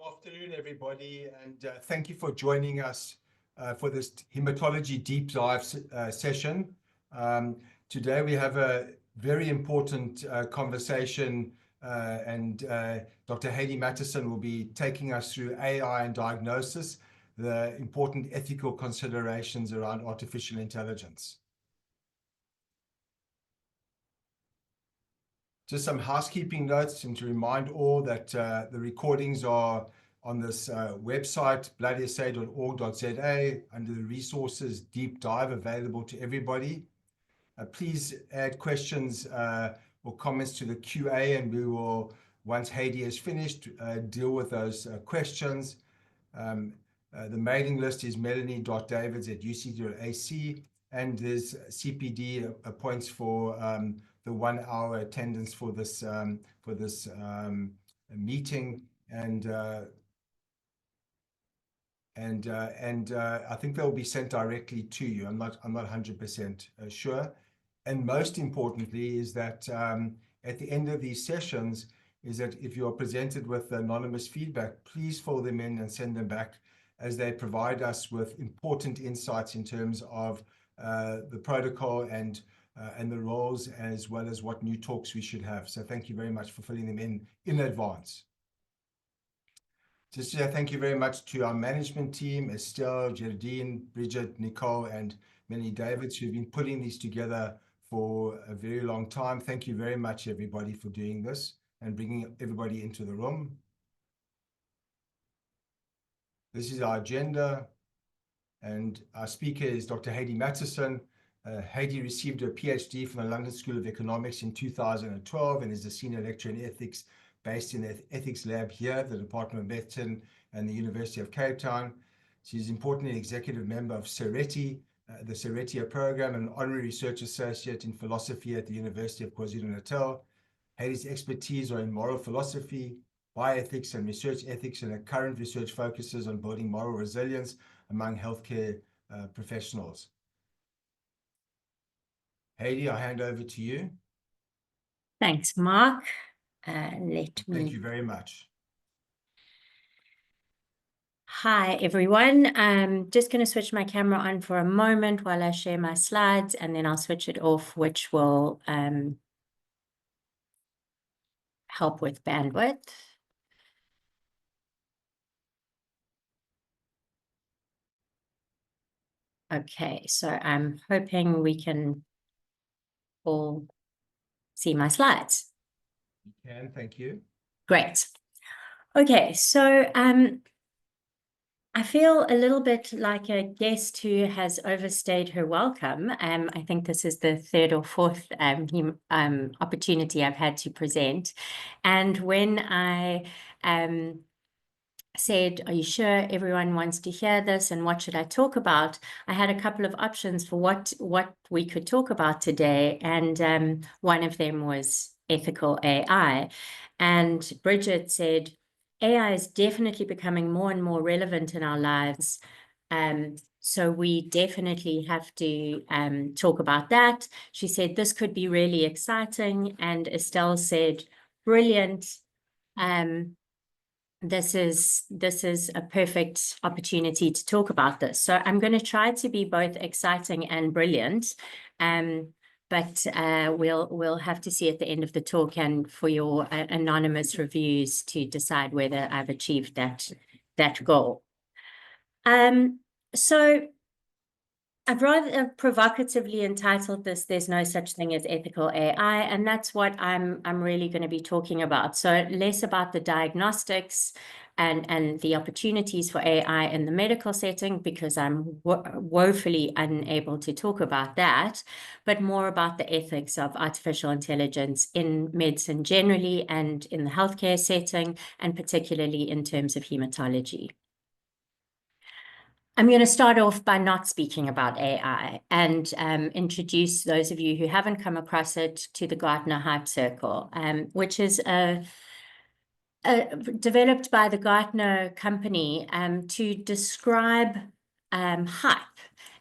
Afternoon, everybody, and thank you for joining us for this hematology deep dive session. Today we have a very important conversation, and Dr. Heidi Matisonn will be taking us through AI and diagnosis, the important ethical considerations around artificial intelligence. Just some housekeeping notes, and to remind all that the recordings are on this website, bloodsa.org.za, under the resources deep dive available to everybody. Please add questions or comments to the QA, and we will, once Heidi is finished, deal with those questions. The mailing list is melanie.davids@uc.ac, and there's CPD points for the 1 hour attendance for this meeting, and I think they'll be sent directly to you. I'm not 100% sure. And most importantly is that at the end of these sessions is that if you're presented with anonymous feedback, please fill them in and send them back, as they provide us with important insights in terms of the protocol and the roles, as well as what new talks we should have. So thank you very much for filling them in advance. Just to say thank you very much to our management team, Estelle, Geraldine, Bridget, Nicole, and Melanie Davids, who've been putting these together for a very long time. Thank you very much, everybody, for doing this and bringing everybody into the room. This is our agenda, and our speaker is Dr. Heidi Matisonn. Heidi received a PhD from the London School of Economics in 2012 and is a senior lecturer in ethics based in the ethics lab here at the Department of Medicine and the University of Cape Town. She's importantly an executive member of SERETI, the SERETIA program, and an honorary research associate in philosophy at the University of KwaZulu-Natal. Heidi's expertise are in moral philosophy, bioethics, and research ethics, and her current research focuses on building moral resilience among healthcare professionals. Heidi, I hand over to you. Thanks, Mark. Thank you very much. Hi, everyone. I'm just going to switch my camera on for a moment while I share my slides, and then I'll switch it off, which will help with bandwidth. Okay, so I'm hoping we can all see my slides. You can, thank you. Great. Okay, so I feel a little bit like a guest who has overstayed her welcome. I think this is the third or fourth opportunity I've had to present. And when I said, are you sure everyone wants to hear this and what should I talk about? I had a couple of options for what we could talk about today. And one of them was ethical AI. And Bridget said, AI is definitely becoming more and more relevant in our lives. So we definitely have to talk about that. She said, this could be really exciting. And Estelle said, brilliant. This is a perfect opportunity to talk about this. So I'm going to try to be both exciting and brilliant. But we'll have to see at the end of the talk and for your anonymous reviews to decide whether I've achieved that goal. So I've rather provocatively entitled this, There's No Such Thing as Ethical AI, and that's what I'm really going to be talking about. So less about the diagnostics and the opportunities for AI in the medical setting, because I'm woefully unable to talk about that, but more about the ethics of artificial intelligence in medicine generally and in the healthcare setting, and particularly in terms of hematology. I'm going to start off by not speaking about AI and introduce those of you who haven't come across it to the Gartner Hype Circle, which is developed by the Gartner company to describe hype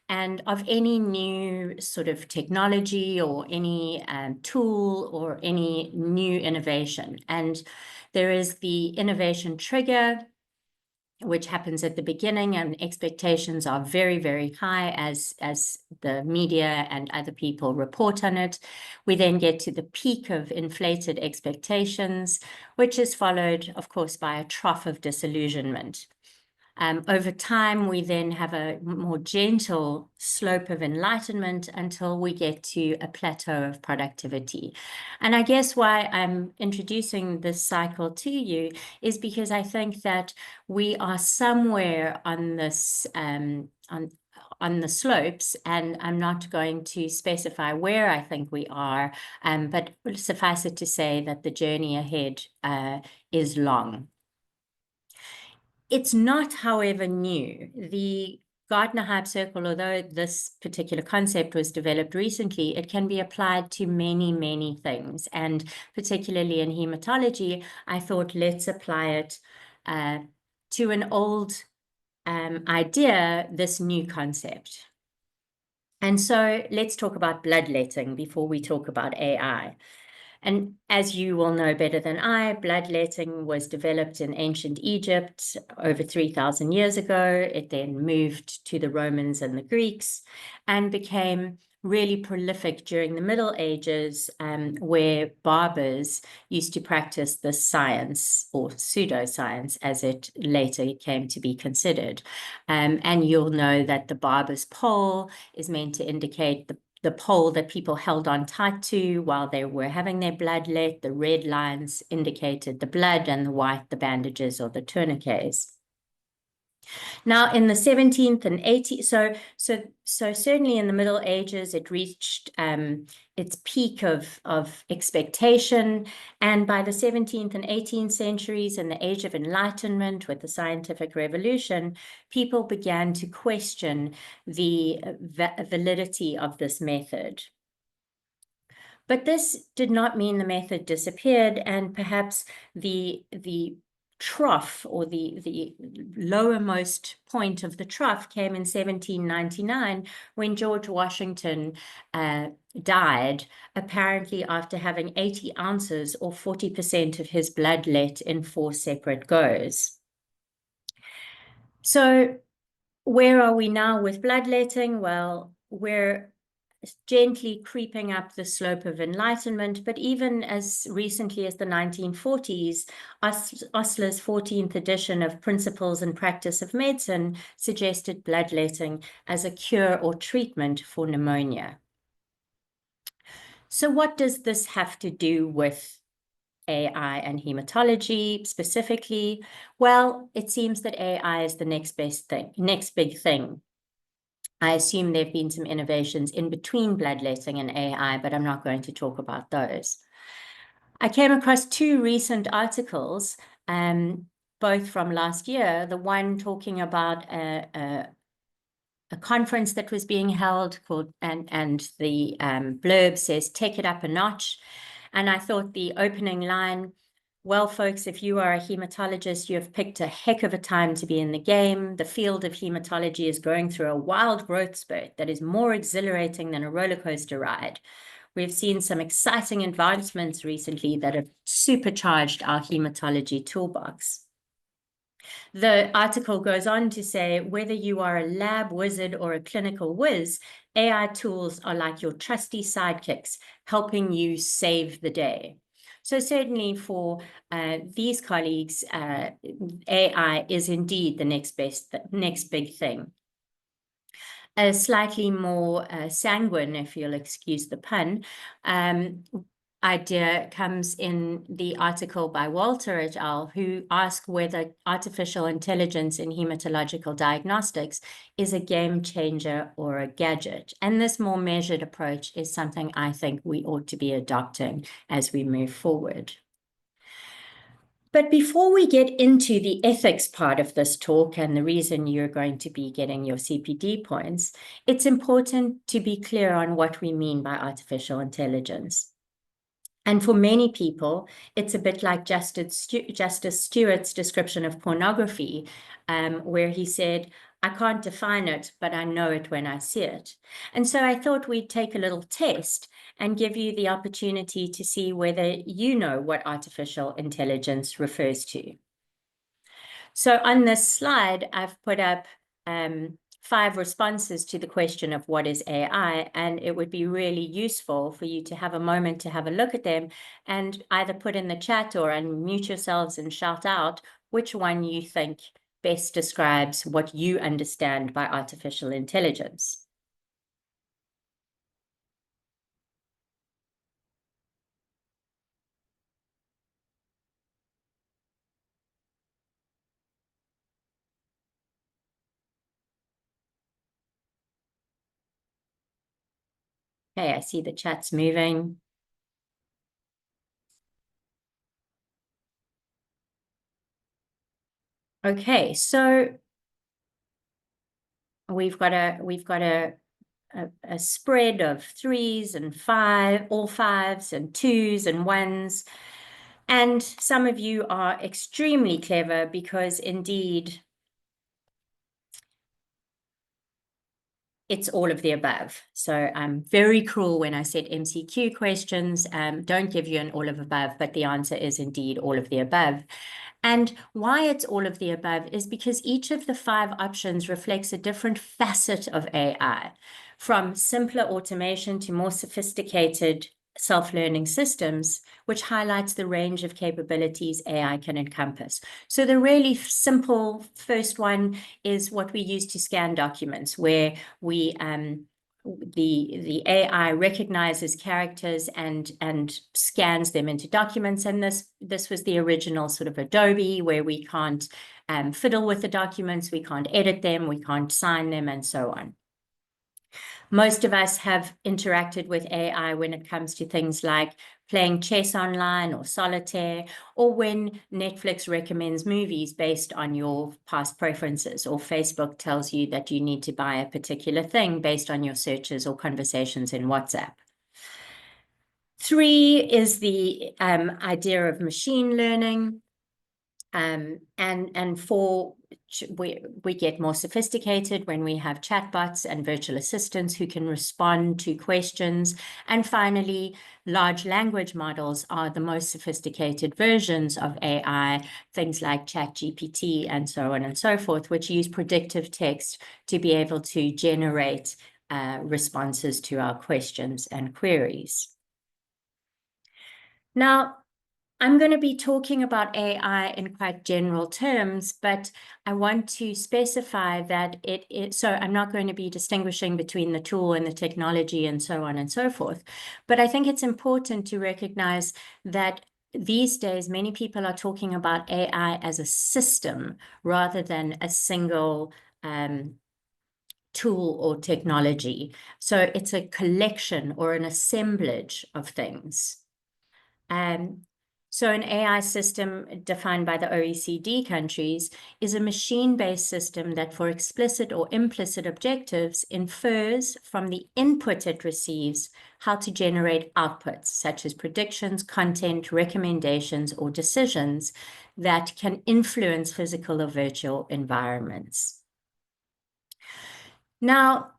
and of any new sort of technology or any tool or any new innovation. And there is the innovation trigger, which happens at the beginning, and expectations are very, very high as the media and other people report on it. We then get to the peak of inflated expectations, which is followed, of course, by a trough of disillusionment. Over time, we then have a more gentle slope of enlightenment until we get to a plateau of productivity. And I guess why I'm introducing this cycle to you is because I think that we are somewhere on this, on the slopes, and I'm not going to specify where I think we are, but suffice it to say that the journey ahead is long. It's not, however, new. The Gartner Hype Circle, although this particular concept was developed recently, it can be applied to many, many things. And particularly in hematology, I thought, let's apply it to an old idea, this new concept. And so let's talk about bloodletting before we talk about AI. And as you will know better than I, bloodletting was developed in ancient Egypt over 3,000 years ago. It then moved to the Romans and the Greeks and became really prolific during the Middle Ages, where barbers used to practice the science, or pseudoscience, as it later came to be considered. And you'll know that the barber's pole is meant to indicate the pole that people held on tight to while they were having their blood let. The red lines indicated the blood, and the white, the bandages or the tourniquets. Now, in the 17th and 18th, so certainly in the Middle Ages, it reached its peak of expectation. And by the 17th and 18th centuries, in the Age of Enlightenment with the scientific revolution, people began to question the validity of this method. But this did not mean the method disappeared, and perhaps the trough, or the lowermost point of the trough, came in 1799 when George Washington died, apparently after having 80 ounces or 40% of his blood let in 4 separate goes. So where are we now with bloodletting? Well, we're gently creeping up the slope of enlightenment, but even as recently as the 1940s, Osler's 14th edition of Principles and Practice of Medicine suggested bloodletting as a cure or treatment for pneumonia. So what does this have to do with AI and hematology specifically? Well, it seems that AI is the next big thing. I assume there have been some innovations in between bloodletting and AI, but I'm not going to talk about those. I came across 2 recent articles, both from last year. The one talking about a conference that was being held called, and the blurb says, "Take it up a notch." And I thought the opening line, "Well, folks, if you are a hematologist, you have picked a heck of a time to be in the game. The field of hematology is going through a wild growth spurt that is more exhilarating than a roller coaster ride. We've seen some exciting advancements recently that have supercharged our hematology toolbox." The article goes on to say, whether you are a lab wizard or a clinical whiz, AI tools are like your trusty sidekicks, helping you save the day. So certainly for these colleagues, AI is indeed the next big thing. A slightly more sanguine, if you'll excuse the pun, idea comes in the article by Walter et al., who ask whether artificial intelligence in hematological diagnostics is a game changer or a gadget. And this more measured approach is something I think we ought to be adopting as we move forward. But before we get into the ethics part of this talk and the reason you're going to be getting your CPD points, it's important to be clear on what we mean by artificial intelligence. And for many people, it's a bit like Justice Stewart's description of pornography, where he said, "I can't define it, but I know it when I see it." And so I thought we'd take a little test and give you the opportunity to see whether you know what artificial intelligence refers to. So on this slide, I've put up 5 responses to the question of what is AI, and it would be really useful for you to have a moment to have a look at them and either put in the chat or unmute yourselves and shout out which one you think best describes what you understand by artificial intelligence. Okay, I see the chat's moving. Okay, so we've got a spread of 3s and 5, all 5s and 2s and 1s. And some of you are extremely clever because indeed it's all of the above. So I'm very cruel when I said MCQ questions don't give you an all of above, but the answer is indeed all of the above. And why it's all of the above is because each of the 5 options reflects a different facet of AI, from simpler automation to more sophisticated self-learning systems, which highlights the range of capabilities AI can encompass. So the really simple first one is what we use to scan documents, where we the AI recognizes characters and scans them into documents. And this was the original sort of Adobe, where we can't fiddle with the documents, we can't edit them, we can't sign them, and so on. Most of us have interacted with AI when it comes to things like playing chess online or solitaire, or when Netflix recommends movies based on your past preferences, or Facebook tells you that you need to buy a particular thing based on your searches or conversations in WhatsApp. 3 is the idea of machine learning. And 4, we get more sophisticated when we have chatbots and virtual assistants who can respond to questions. And finally, large language models are the most sophisticated versions of AI, things like ChatGPT and so on and so forth, which use predictive text to be able to generate responses to our questions and queries. Now, I'm going to be talking about AI in quite general terms, but I want to specify that so I'm not going to be distinguishing between the tool and the technology and so on and so forth. But I think it's important to recognize that these days, many people are talking about AI as a system rather than a single tool or technology. So it's a collection or an assemblage of things. So an AI system defined by the OECD countries is a machine-based system that, for explicit or implicit objectives, infers from the input it receives how to generate outputs, such as predictions, content, recommendations, or decisions that can influence physical or virtual environments. Now,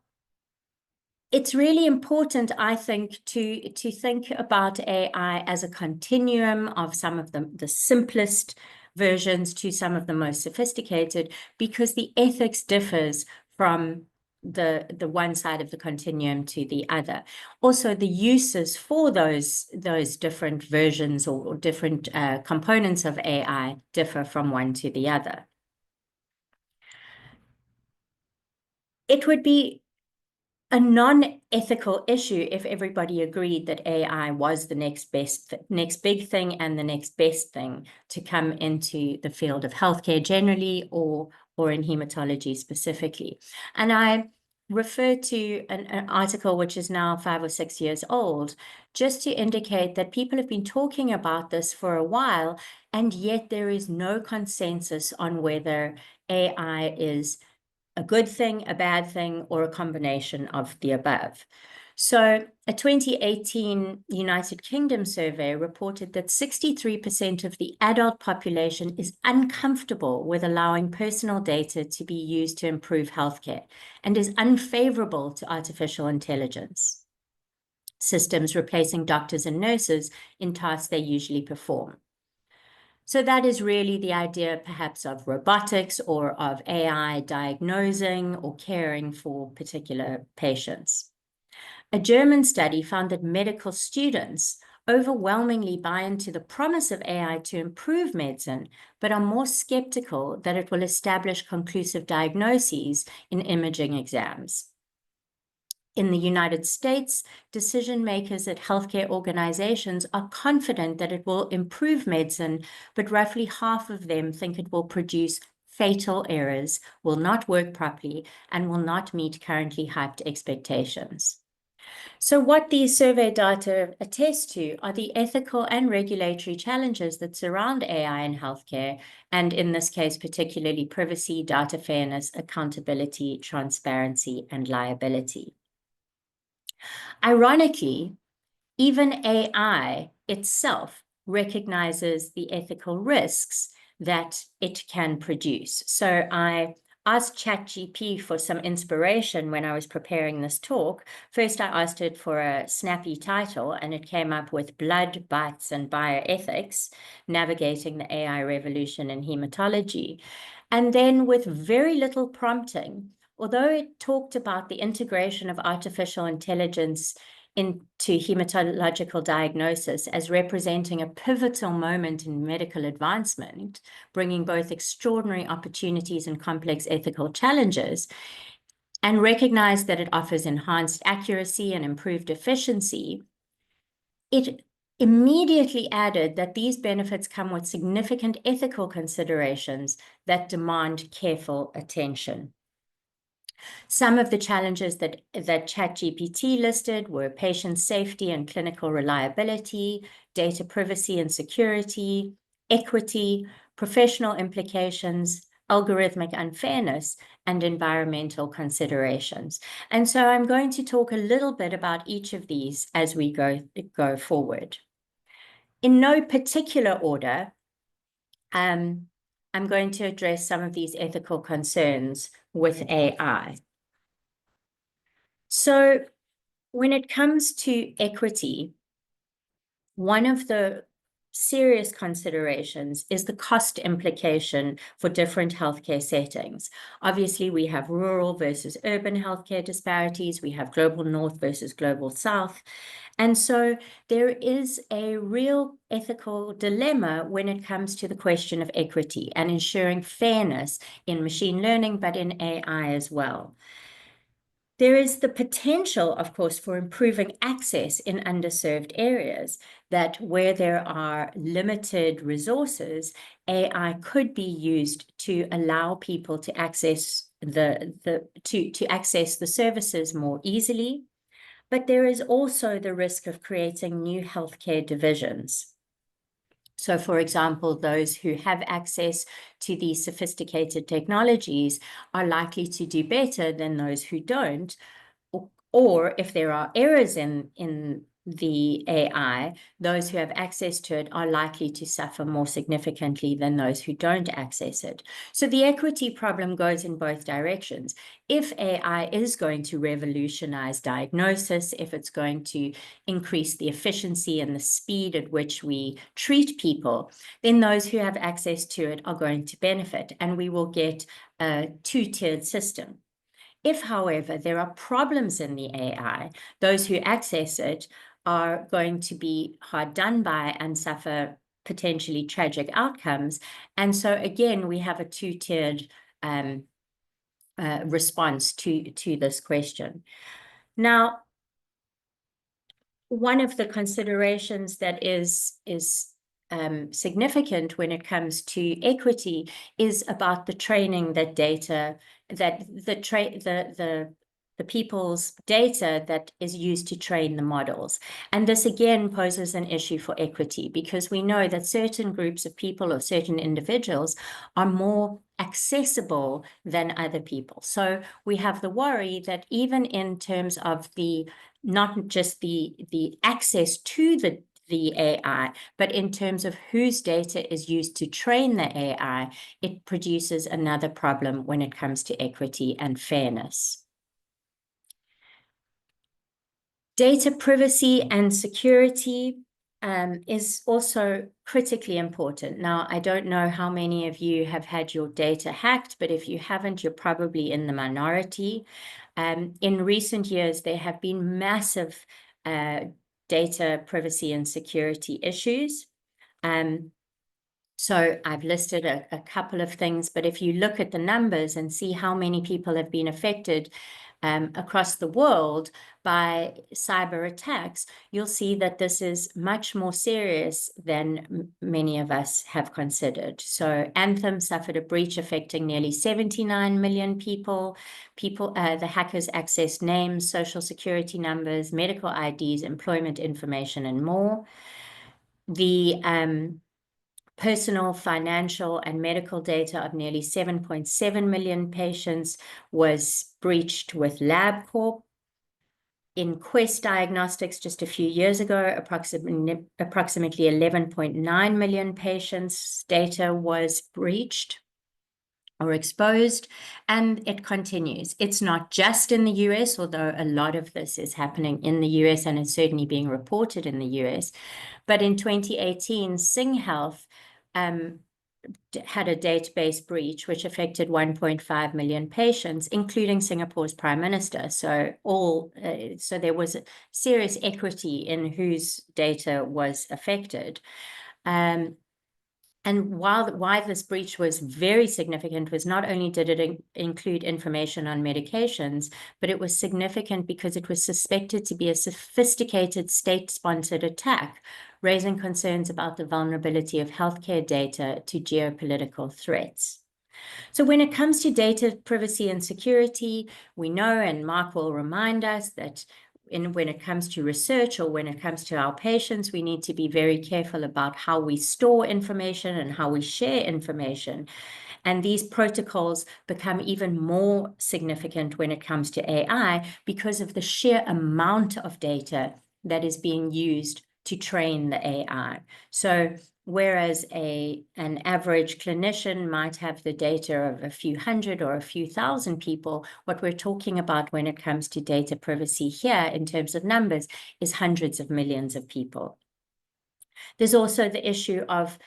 it's really important, I think, to think about AI as a continuum of some of the simplest versions to some of the most sophisticated, because the ethics differs from the one side of the continuum to the other. Also, the uses for those different versions or different components of AI differ from one to the other. It would be a non-ethical issue if everybody agreed that AI was the next big thing and the next best thing to come into the field of healthcare generally, or in hematology specifically. And I refer to an article which is now 5 or 6 years old, just to indicate that people have been talking about this for a while, and yet there is no consensus on whether AI is a good thing, a bad thing, or a combination of the above. So a 2018 United Kingdom survey reported that 63% of the adult population is uncomfortable with allowing personal data to be used to improve healthcare and is unfavorable to artificial intelligence systems replacing doctors and nurses in tasks they usually perform. So that is really the idea perhaps of robotics or of AI diagnosing or caring for particular patients. A German study found that medical students overwhelmingly buy into the promise of AI to improve medicine, but are more skeptical that it will establish conclusive diagnoses in imaging exams. In the United States, decision makers at healthcare organizations are confident that it will improve medicine, but roughly half of them think it will produce fatal errors, will not work properly, and will not meet currently hyped expectations. So what these survey data attest to are the ethical and regulatory challenges that surround AI in healthcare, and in this case, particularly privacy, data fairness, accountability, transparency, and liability. Ironically, even AI itself recognizes the ethical risks that it can produce. So I asked ChatGPT for some inspiration when I was preparing this talk. First, I asked it for a snappy title, and it came up with Blood, Bites, and Bioethics, Navigating the AI Revolution in Hematology. And then with very little prompting, although it talked about the integration of artificial intelligence into hematological diagnosis as representing a pivotal moment in medical advancement, bringing both extraordinary opportunities and complex ethical challenges, and recognized that it offers enhanced accuracy and improved efficiency, it immediately added that these benefits come with significant ethical considerations that demand careful attention. Some of the challenges that ChatGPT listed were patient safety and clinical reliability, data privacy and security, equity, professional implications, algorithmic unfairness, and environmental considerations. And so I'm going to talk a little bit about each of these as we go forward. In no particular order, I'm going to address some of these ethical concerns with AI. So when it comes to equity, one of the serious considerations is the cost implication for different healthcare settings. Obviously, we have rural versus urban healthcare disparities. We have global north versus global south. And so there is a real ethical dilemma when it comes to the question of equity and ensuring fairness in machine learning, but in AI as well. There is the potential, of course, for improving access in underserved areas, that where there are limited resources, AI could be used to allow people to access access the services more easily. But there is also the risk of creating new healthcare divisions. So, for example, those who have access to these sophisticated technologies are likely to do better than those who don't. Or if there are errors in the AI, those who have access to it are likely to suffer more significantly than those who don't access it. So the equity problem goes in both directions. If AI is going to revolutionize diagnosis, if it's going to increase the efficiency and the speed at which we treat people, then those who have access to it are going to benefit, and we will get a two-tiered system. If, however, there are problems in the AI, those who access it are going to be hard done by and suffer potentially tragic outcomes. And so, again, we have a two-tiered response to this question. Now, one of the considerations that is significant when it comes to equity is about the training that data, that the people's data that is used to train the models. And this again poses an issue for equity, because we know that certain groups of people or certain individuals are more accessible than other people. So we have the worry that even in terms of not just the access to the AI, but in terms of whose data is used to train the AI, it produces another problem when it comes to equity and fairness. Data privacy and security. is also critically important. Now, I don't know how many of you have had your data hacked, but if you haven't, you're probably in the minority. In recent years, there have been massive data privacy and security issues. So I've listed a couple of things, but if you look at the numbers and see how many people have been affected across the world by cyber attacks, you'll see that this is much more serious than many of us have considered. So Anthem suffered a breach affecting nearly 79 million people. The hackers accessed names, social security numbers, medical IDs, employment information, and more. The personal, financial, and medical data of nearly 7.7 million patients was breached with LabCorp. In Quest Diagnostics, just a few years ago, approximately 11.9 million patients' data was breached or exposed, and it continues. It's not just in the US, although a lot of this is happening in the US and is certainly being reported in the US. But in 2018, Sing Health had a database breach which affected 1.5 million patients, including Singapore's prime minister. So there was a serious equity in whose data was affected. And why this breach was very significant was not only did it include information on medications, but it was significant because it was suspected to be a sophisticated state-sponsored attack, raising concerns about the vulnerability of healthcare data to geopolitical threats. So when it comes to data privacy and security, we know, and Marc will remind us, that when it comes to research or when it comes to our patients, we need to be very careful about how we store information and how we share information. And these protocols become even more significant when it comes to AI because of the sheer amount of data that is being used to train the AI. So whereas an average clinician might have the data of a few hundred or a few thousand people, what we're talking about when it comes to data privacy here in terms of numbers is hundreds of millions of people. There's also the issue of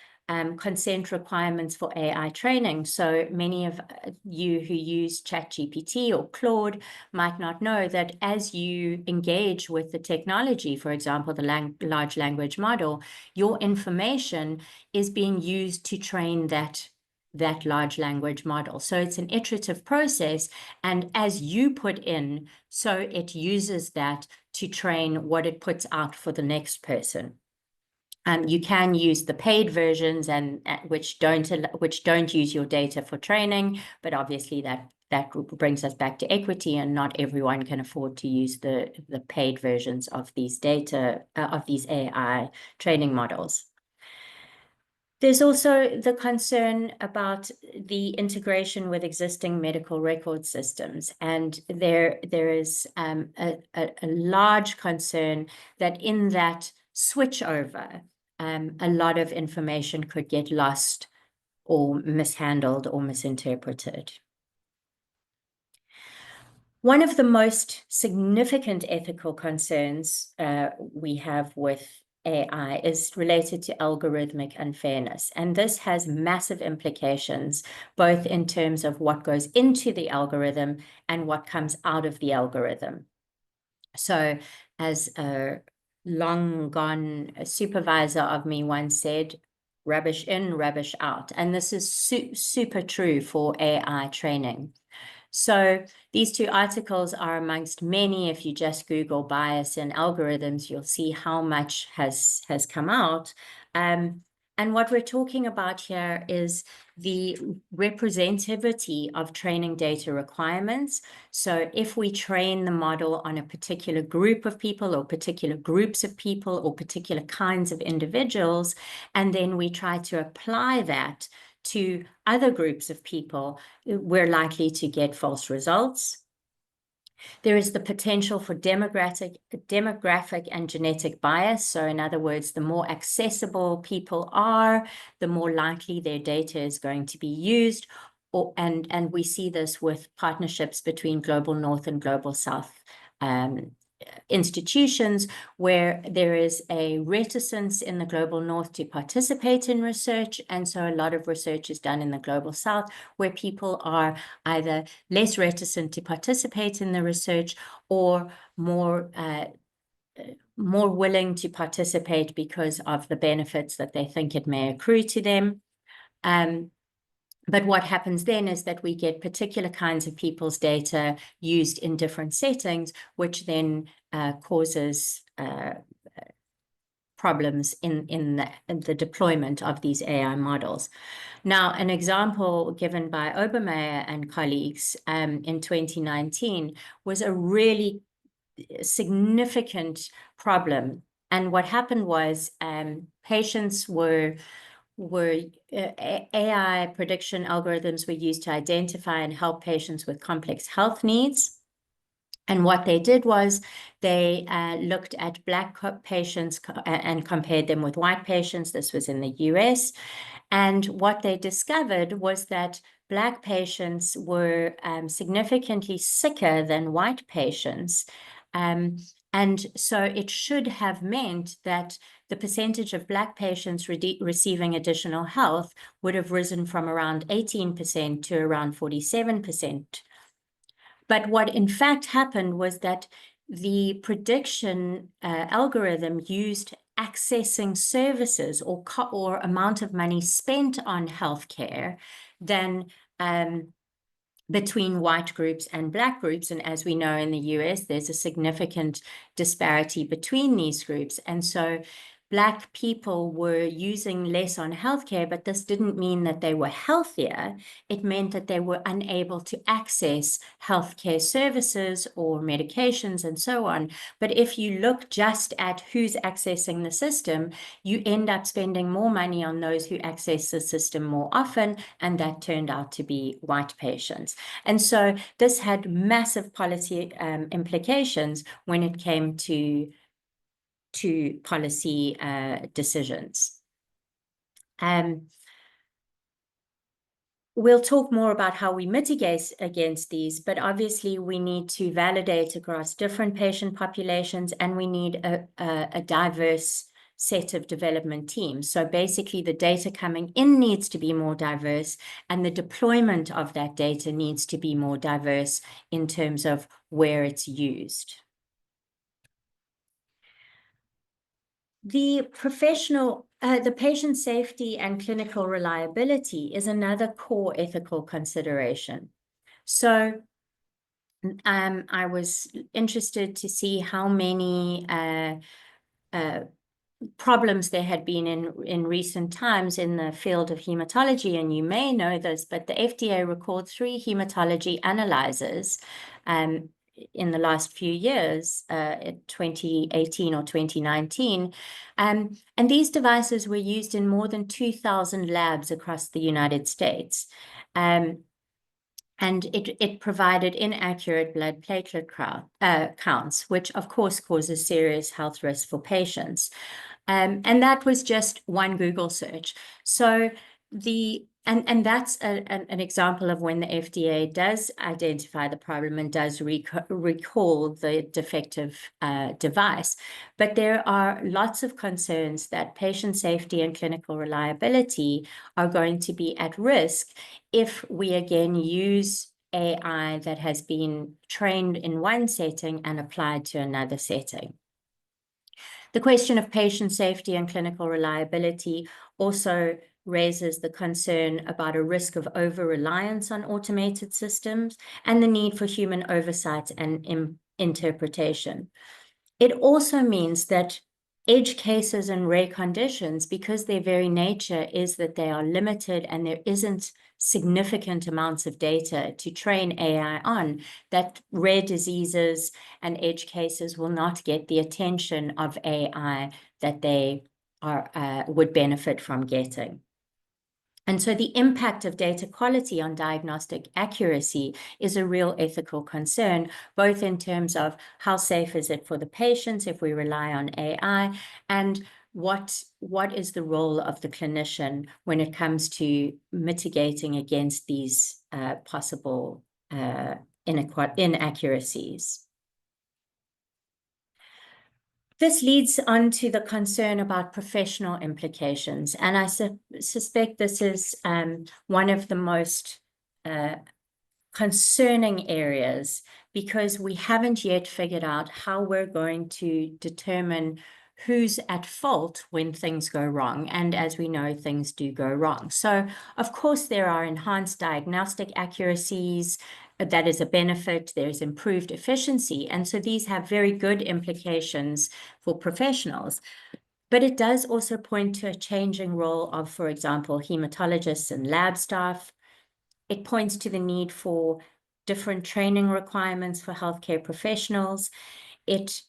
consent requirements for AI training. So many of you who use ChatGPT or Claude might not know that as you engage with the technology, for example, the large language model, your information is being used to train that large language model. So it's an iterative process, and as you put in, so it uses that to train what it puts out for the next person. You can use the paid versions and which don't use your data for training, but obviously that brings us back to equity, and not everyone can afford to use the paid versions of these AI training models. There's also the concern about the integration with existing medical record systems, and there is a large concern that in that switchover, a lot of information could get lost or mishandled or misinterpreted. One of the most significant ethical concerns we have with AI is related to algorithmic unfairness. And this has massive implications, both in terms of what goes into the algorithm and what comes out of the algorithm. So as a long gone supervisor of me once said, rubbish in, rubbish out. And this is super true for AI training. So these two articles are amongst many. If you just Google bias in algorithms, you'll see how much has come out. And what we're talking about here is the representativity of training data requirements. So if we train the model on a particular group of people or particular groups of people or particular kinds of individuals, and then we try to apply that to other groups of people, we're likely to get false results. There is the potential for demographic and genetic bias. So in other words, the more accessible people are, the more likely their data is going to be used. And we see this with partnerships between Global North and Global South institutions where there is a reticence in the global north to participate in research. And so a lot of research is done in the global south, where people are either less reticent to participate in the research or more willing to participate because of the benefits that they think it may accrue to them. But what happens then is that we get particular kinds of people's data used in different settings, which then causes problems in the deployment of these AI models. Now, an example given by Obermeyer and colleagues in 2019 was a really significant problem. And what happened was patients were AI prediction algorithms were used to identify and help patients with complex health needs. And what they did was they looked at Black patients and compared them with white patients. This was in the US. And what they discovered was that Black patients were significantly sicker than white patients. And so it should have meant that the percentage of Black patients receiving additional health would have risen from around 18% to around 47%. But what in fact happened was that the prediction algorithm used accessing services or amount of money spent on healthcare than between white groups and Black groups. And as we know in the US, there's a significant disparity between these groups. And so Black people were using less on healthcare, but this didn't mean that they were healthier. It meant that they were unable to access healthcare services or medications and so on. But if you look just at who's accessing the system, you end up spending more money on those who access the system more often, and that turned out to be white patients. And so this had massive policy implications when it came to policy decisions. We'll talk more about how we mitigate against these, but obviously we need to validate across different patient populations, and we need a diverse set of development teams. So basically the data coming in needs to be more diverse, and the deployment of that data needs to be more diverse in terms of where it's used. The patient safety and clinical reliability is another core ethical consideration. So I was interested to see how many problems there had been in recent times in the field of hematology, and you may know this, but the FDA recalled 3 hematology analyzers in the last few years, 2018 or 2019. And these devices were used in more than 2,000 labs across the United States. And it provided inaccurate blood platelet counts, which of course causes serious health risks for patients. And that was just one Google search. So and that's an example of when the FDA does identify the problem and does recall the defective device. But there are lots of concerns that patient safety and clinical reliability are going to be at risk if we again use AI that has been trained in one setting and applied to another setting. The question of patient safety and clinical reliability also raises the concern about a risk of over-reliance on automated systems and the need for human oversight and interpretation. It also means that edge cases and rare conditions, because their very nature is that they are limited and there isn't significant amounts of data to train AI on, that rare diseases and edge cases will not get the attention of AI that they would benefit from getting. And so the impact of data quality on diagnostic accuracy is a real ethical concern, both in terms of how safe is it for the patients if we rely on AI, and what is the role of the clinician when it comes to mitigating against these possible inaccuracies. This leads on to the concern about professional implications. And I suspect this is one of the most concerning areas, because we haven't yet figured out how we're going to determine who's at fault when things go wrong. And as we know, things do go wrong. So, of course, there are enhanced diagnostic accuracies. That is a benefit. There's improved efficiency. And so these have very good implications for professionals. But it does also point to a changing role of, for example, hematologists and lab staff. It points to the need for different training requirements for healthcare professionals. It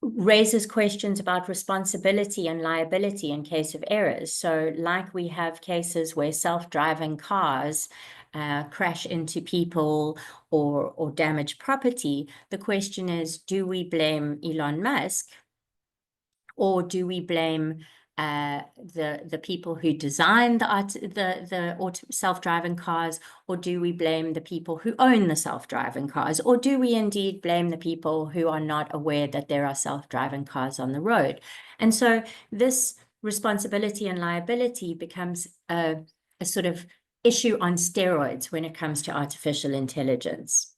raises questions about responsibility and liability in case of errors. So like we have cases where self-driving cars crash into people or damage property, the question is, do we blame Elon Musk, or do we blame the people who designed the self-driving cars, or do we blame the people who own the self-driving cars, or do we indeed blame the people who are not aware that there are self-driving cars on the road? And so this responsibility and liability becomes a sort of issue on steroids when it comes to artificial intelligence.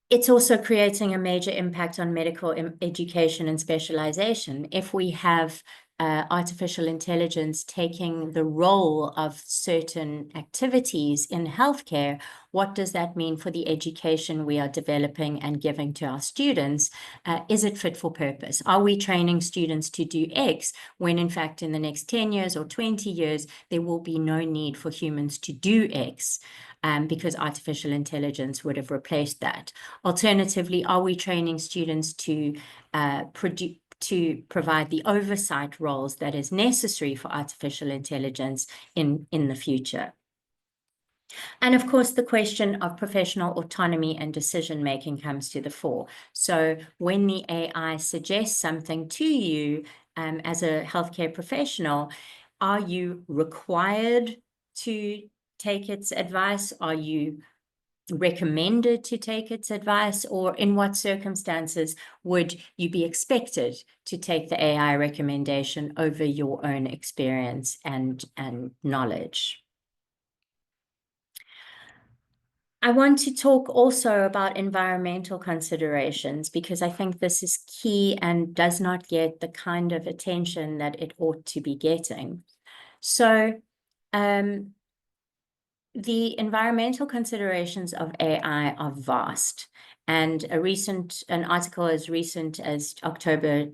It's also creating a major impact on medical education and specialization. If we have artificial intelligence taking the role of certain activities in healthcare, what does that mean for the education we are developing and giving to our students? Is it fit for purpose? Are we training students to do X when in fact in the next 10 years or 20 years, there will be no need for humans to do X? Because artificial intelligence would have replaced that. Alternatively, are we training students to provide the oversight roles that is necessary for artificial intelligence in the future? And of course, the question of professional autonomy and decision-making comes to the fore. So when the AI suggests something to you as a healthcare professional, are you required to take its advice? Are you recommended to take its advice? Or in what circumstances would you be expected to take the AI recommendation over your own experience and knowledge? I want to talk also about environmental considerations, because I think this is key and does not get the kind of attention that it ought to be getting. So, the environmental considerations of AI are vast, and an article as recent as October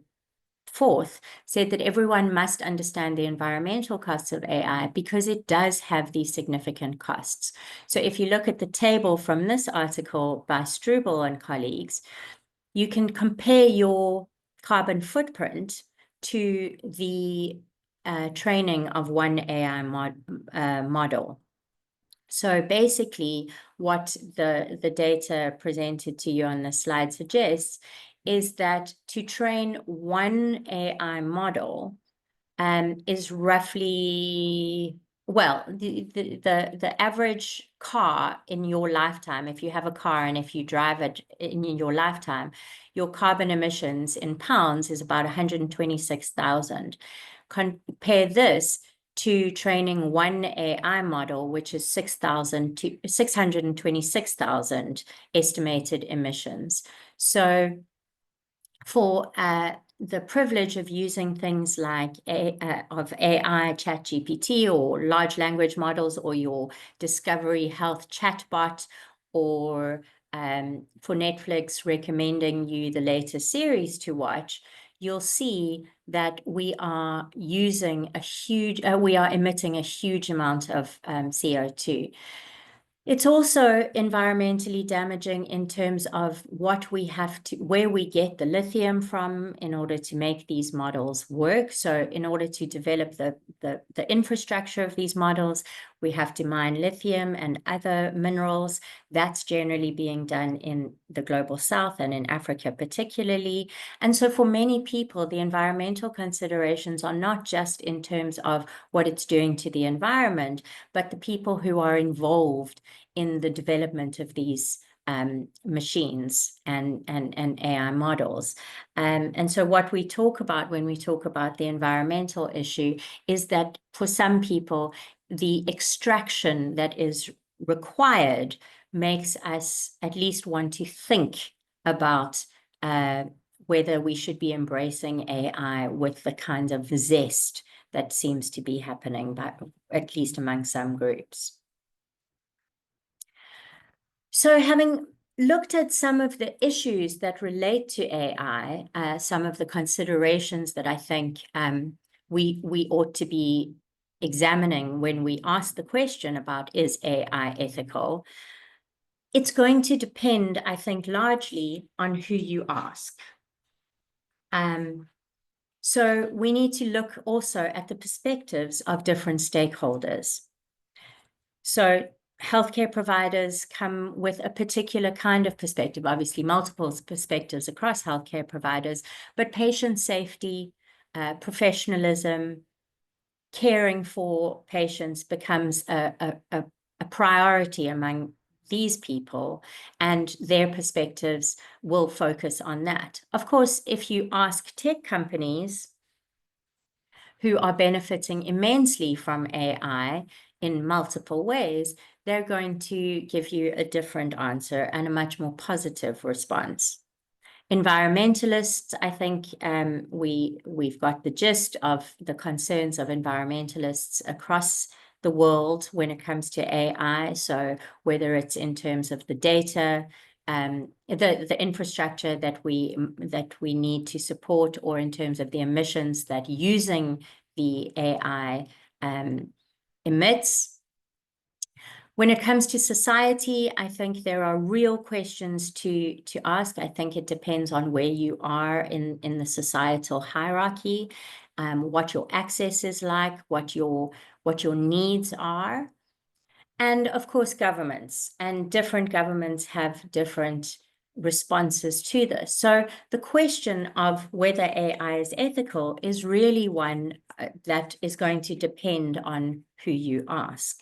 4th said that everyone must understand the environmental costs of AI because it does have these significant costs. So if you look at the table from this article by Struble and colleagues, you can compare your carbon footprint to the training of one AI model. So basically, what the data presented to you on the slide suggests is that to train one AI model is roughly, well, the average car in your lifetime, if you have a car and if you drive it in your lifetime, your carbon emissions in pounds is about 126,000. Compare this to training one AI model, which is 6,000 to 626,000 estimated emissions. So for the privilege of using things like AI, ChatGPT, or large language models, or your Discovery Health chatbot, or for Netflix recommending you the latest series to watch, you'll see that we are emitting a huge amount of CO2. It's also environmentally damaging in terms of where we get the lithium from in order to make these models work. So in order to develop the infrastructure of these models, we have to mine lithium and other minerals. That's generally being done in the global south and in Africa particularly. And so for many people, the environmental considerations are not just in terms of what it's doing to the environment, but the people who are involved in the development of these machines and AI models. And so what we talk about when we talk about the environmental issue is that for some people, the extraction that is required makes us at least want to think about whether we should be embracing AI with the kind of zest that seems to be happening, but at least among some groups. So having looked at some of the issues that relate to AI, some of the considerations that I think we ought to be examining when we ask the question about, is AI ethical? It's going to depend, I think, largely on who you ask. So we need to look also at the perspectives of different stakeholders. So healthcare providers come with a particular kind of perspective, obviously multiple perspectives across healthcare providers, but patient safety, professionalism, caring for patients becomes a priority among these people, and their perspectives will focus on that. Of course, if you ask tech companies who are benefiting immensely from AI in multiple ways, they're going to give you a different answer and a much more positive response. Environmentalists, I think we've got the gist of the concerns of environmentalists across the world when it comes to AI. So whether it's in terms of the data, the infrastructure that we need to support, or in terms of the emissions that using the AI emits. When it comes to society, I think there are real questions to ask. I think it depends on where you are in the societal hierarchy, what your access is like, what your needs are. And of course, governments, and different governments have different responses to this. So the question of whether AI is ethical is really one that is going to depend on who you ask.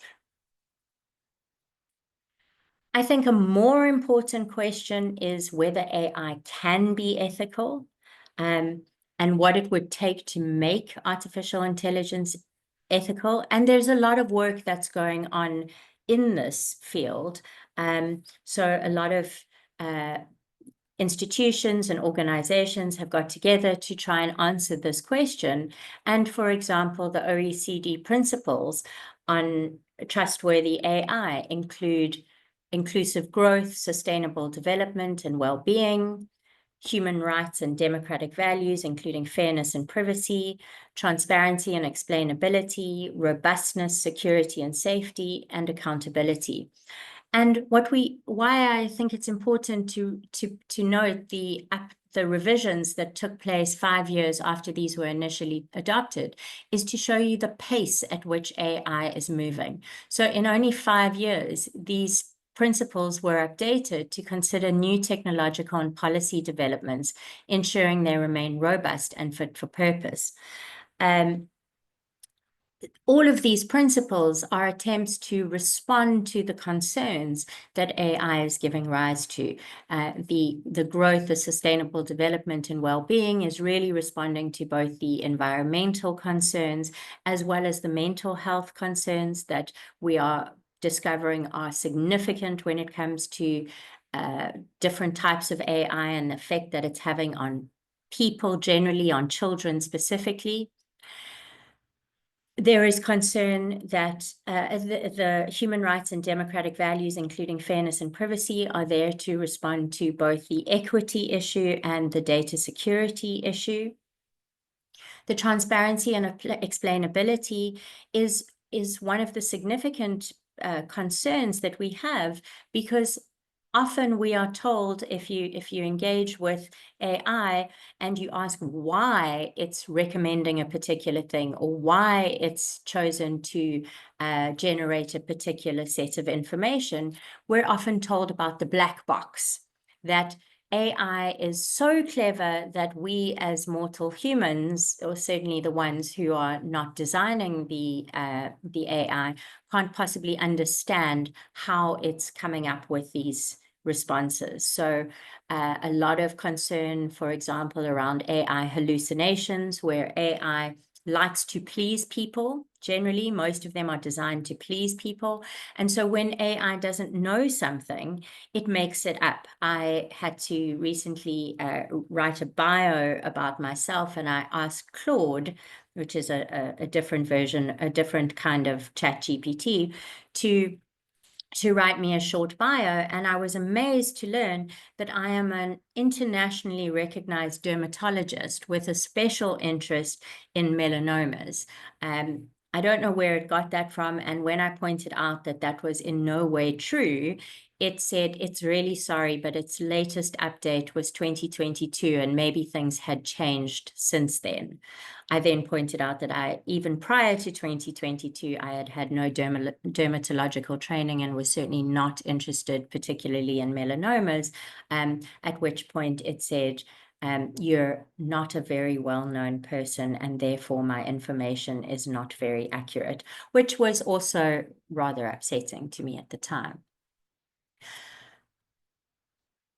I think a more important question is whether AI can be ethical, and what it would take to make artificial intelligence ethical. And there's a lot of work that's going on in this field. So a lot of institutions and organizations have got together to try and answer this question. And for example, the OECD principles on trustworthy AI include inclusive growth, sustainable development and well-being, human rights and democratic values, including fairness and privacy, transparency and explainability, robustness, security and safety, and accountability. And why I think it's important to note the revisions that took place 5 years after these were initially adopted is to show you the pace at which AI is moving. So in only 5 years, these principles were updated to consider new technological and policy developments, ensuring they remain robust and fit for purpose. All of these principles are attempts to respond to the concerns that AI is giving rise to. The growth, the sustainable development and well-being is really responding to both the environmental concerns as well as the mental health concerns that we are discovering are significant when it comes to different types of AI and the effect that it's having on people generally, on children specifically. There is concern that the human rights and democratic values, including fairness and privacy, are there to respond to both the equity issue and the data security issue. The transparency and explainability is one of the significant concerns that we have, because often we are told, if you engage with AI and you ask why it's recommending a particular thing or why it's chosen to generate a particular set of information, we're often told about the black box, that AI is so clever that we as mortal humans, or certainly the ones who are not designing the AI, can't possibly understand how it's coming up with these responses. So a lot of concern, for example, around AI hallucinations, where AI likes to please people. Generally, most of them are designed to please people. And so when AI doesn't know something, it makes it up. I had to recently write a bio about myself, and I asked Claude, which is a different version, a different kind of ChatGPT, to write me a short bio, and I was amazed to learn that I am an internationally recognized dermatologist with a special interest in melanomas. I don't know where it got that from, and when I pointed out that that was in no way true, it said, it's really sorry, but its latest update was 2022, and maybe things had changed since then. I then pointed out that even prior to 2022, I had had no dermatological training and was certainly not interested particularly in melanomas, at which point it said, you're not a very well-known person, and therefore my information is not very accurate, which was also rather upsetting to me at the time.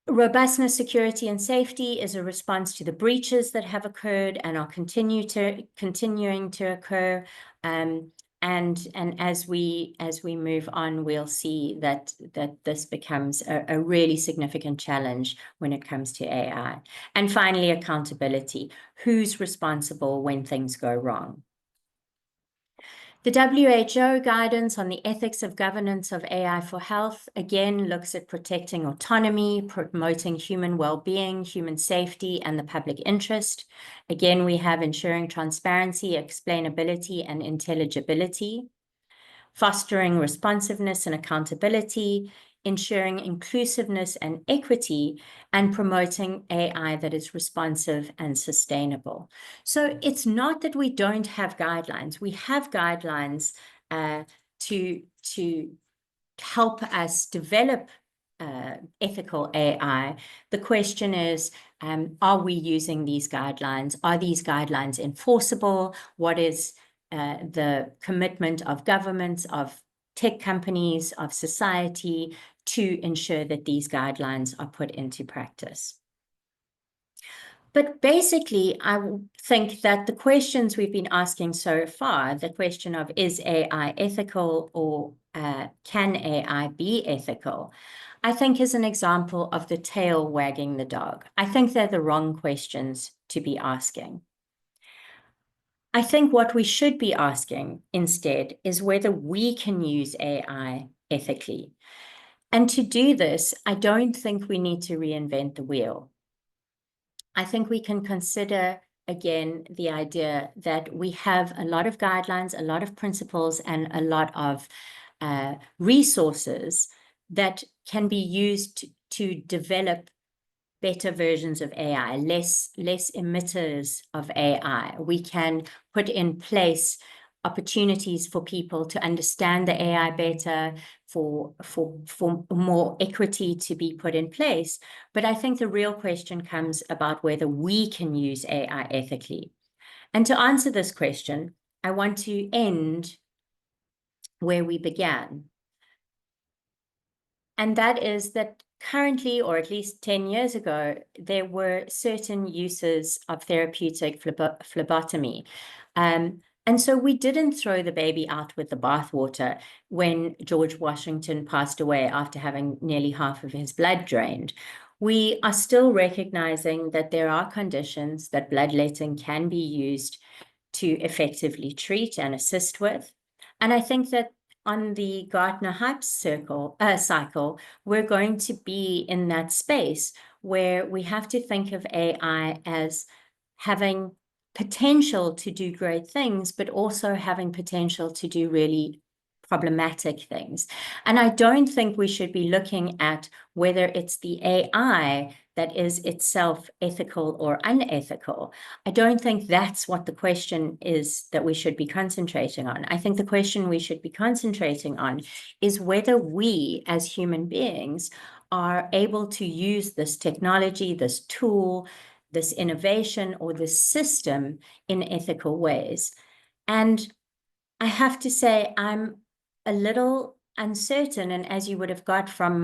Robustness, security, and safety is a response to the breaches that have occurred and are continuing to occur. And as we move on, we'll see that this becomes a really significant challenge when it comes to AI. And finally, accountability. Who's responsible when things go wrong? The WHO guidance on the ethics of governance of AI for health, again, looks at protecting autonomy, promoting human well-being, human safety, and the public interest. Again, we have ensuring transparency, explainability, and intelligibility, fostering responsiveness and accountability, ensuring inclusiveness and equity, and promoting AI that is responsive and sustainable. So it's not that we don't have guidelines. We have guidelines to help us develop ethical AI. The question is, are we using these guidelines? Are these guidelines enforceable? What is the commitment of governments, of tech companies, of society to ensure that these guidelines are put into practice? But basically, I think that the questions we've been asking so far, the question of is AI ethical, or can AI be ethical, I think is an example of the tail wagging the dog. I think they're the wrong questions to be asking. I think what we should be asking instead is whether we can use AI ethically. And to do this, I don't think we need to reinvent the wheel. I think we can consider, again, the idea that we have a lot of guidelines, a lot of principles, and a lot of resources that can be used to develop better versions of AI, less emitters of AI. We can put in place opportunities for people to understand the AI better, for more equity to be put in place. But I think the real question comes about whether we can use AI ethically. And to answer this question, I want to end where we began. And that is that currently, or at least 10 years ago, there were certain uses of therapeutic phlebotomy. And so we didn't throw the baby out with the bathwater when George Washington passed away after having nearly half of his blood drained. We are still recognizing that there are conditions that bloodletting can be used to effectively treat and assist with. And I think that on the Gartner-Hype cycle, we're going to be in that space where we have to think of AI as having potential to do great things, but also having potential to do really problematic things. And I don't think we should be looking at whether it's the AI that is itself ethical or unethical. I don't think that's what the question is that we should be concentrating on. I think the question we should be concentrating on is whether we as human beings are able to use this technology, this tool, this innovation, or this system in ethical ways. And I have to say, I'm a little uncertain, and as you would have got from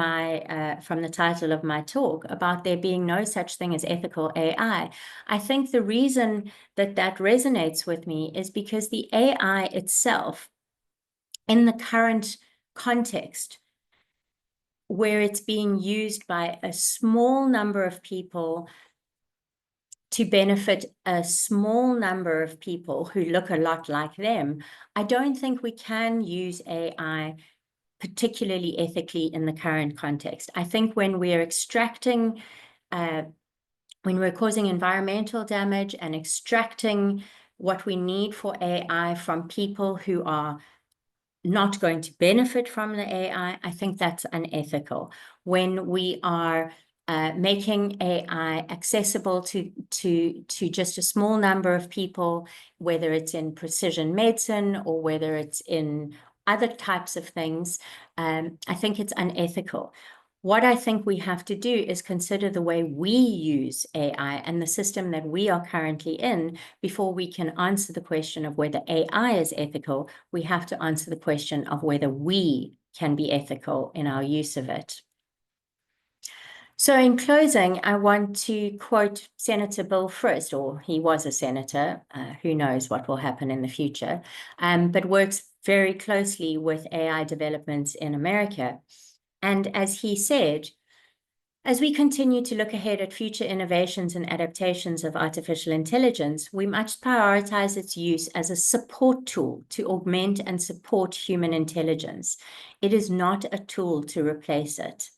from the title of my talk, about there being no such thing as ethical AI. I think the reason that that resonates with me is because the AI itself, in the current context, where it's being used by a small number of people to benefit a small number of people who look a lot like them, I don't think we can use AI particularly ethically in the current context. I think when we're extracting, when we're causing environmental damage and extracting what we need for AI from people who are not going to benefit from the AI, I think that's unethical. When we are making AI accessible to just a small number of people, whether it's in precision medicine or whether it's in other types of things, I think it's unethical. What I think we have to do is consider the way we use AI and the system that we are currently in before we can answer the question of whether AI is ethical. We have to answer the question of whether we can be ethical in our use of it. So in closing, I want to quote Senator Bill Frist, or he was a senator, who knows what will happen in the future, but works very closely with AI developments in America. And as he said, as we continue to look ahead at future innovations and adaptations of artificial intelligence, we must prioritize its use as a support tool to augment and support human intelligence. It is not a tool to replace it.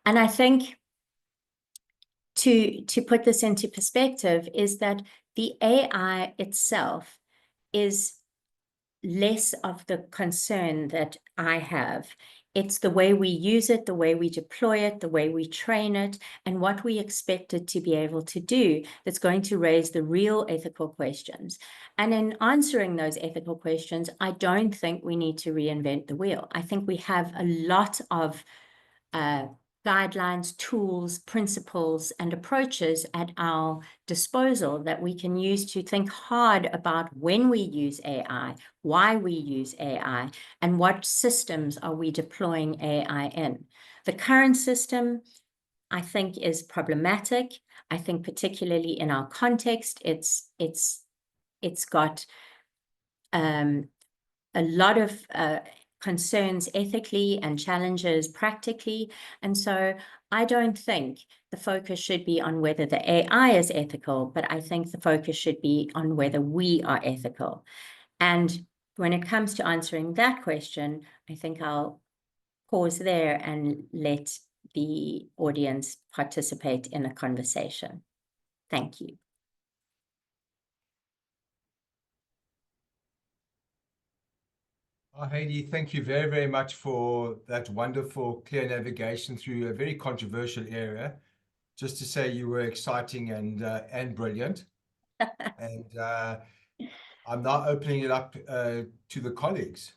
And I think to put this into perspective is that the AI itself is less of the concern that I have. It's the way we use it, the way we deploy it, the way we train it, and what we expect it to be able to do that's going to raise the real ethical questions. And in answering those ethical questions, I don't think we need to reinvent the wheel. I think we have a lot of guidelines, tools, principles, and approaches at our disposal that we can use to think hard about when we use AI, why we use AI, and what systems are we deploying AI in. The current system, I think, is problematic. I think particularly in our context, it's got a lot of concerns ethically and challenges practically. And so I don't think the focus should be on whether the AI is ethical, but I think the focus should be on whether we are ethical. And when it comes to answering that question, I think I'll pause there and let the audience participate in a conversation. Thank you. Heidi, thank you very, very much for that wonderful, clear navigation through a very controversial area. Just to say you were exciting and brilliant. And I'm now opening it up to the colleagues.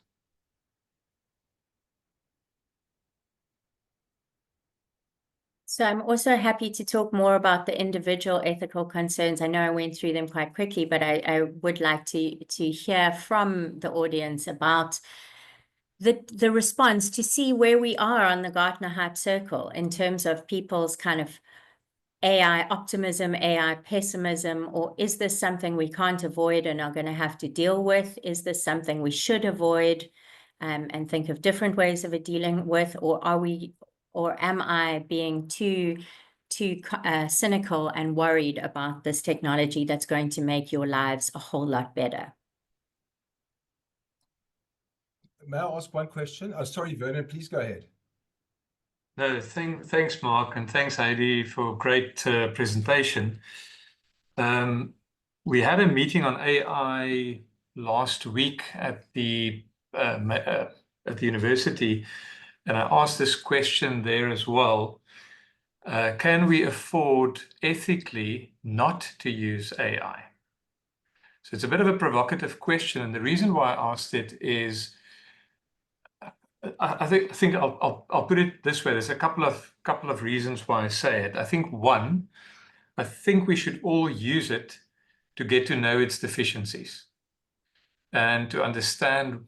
So I'm also happy to talk more about the individual ethical concerns. I know I went through them quite quickly, but I would like to hear from the audience about the response, to see where we are on the Gartner Hype Circle in terms of people's kind of AI optimism, AI pessimism, or is this something we can't avoid and are going to have to deal with? Is this something we should avoid and think of different ways of dealing with, or am I being too cynical and worried about this technology that's going to make your lives a whole lot better? May I ask one question? Oh, sorry, Vernon, please go ahead. No, thanks, Mark, and thanks, Heidi, for a great presentation. We had a meeting on AI last week at the university, and I asked this question there as well. Can we afford ethically not to use AI? So it's a bit of a provocative question, and the reason why I asked it is I think I'll put it this way. There's a couple of reasons why I say it. I think one, I think we should all use it to get to know its deficiencies and to understand